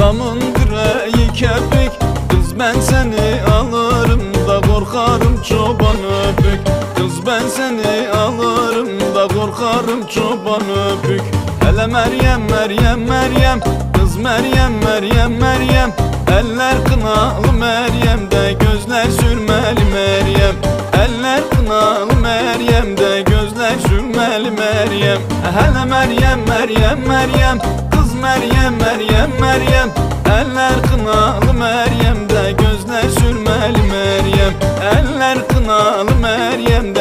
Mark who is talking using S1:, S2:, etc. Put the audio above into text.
S1: Damın direği kepik, kız ben seni alırım da korkarım çoban öpük. Kız ben seni alırım da korkarım çoban öpük. Hele Meryem, Meryem, Meryem, kız Meryem, Meryem, Meryem. Eller kınalı Meryem de gözler sürmeli Meryem. Eller kınalı Meryem de gözler sürmeli Meryem. Hele Meryem, Meryem, Meryem, kız Meryem, Meryem, Meryem. Eller kınalı Meryem de gözler sürmeli Meryem. Eller kınalı Meryem de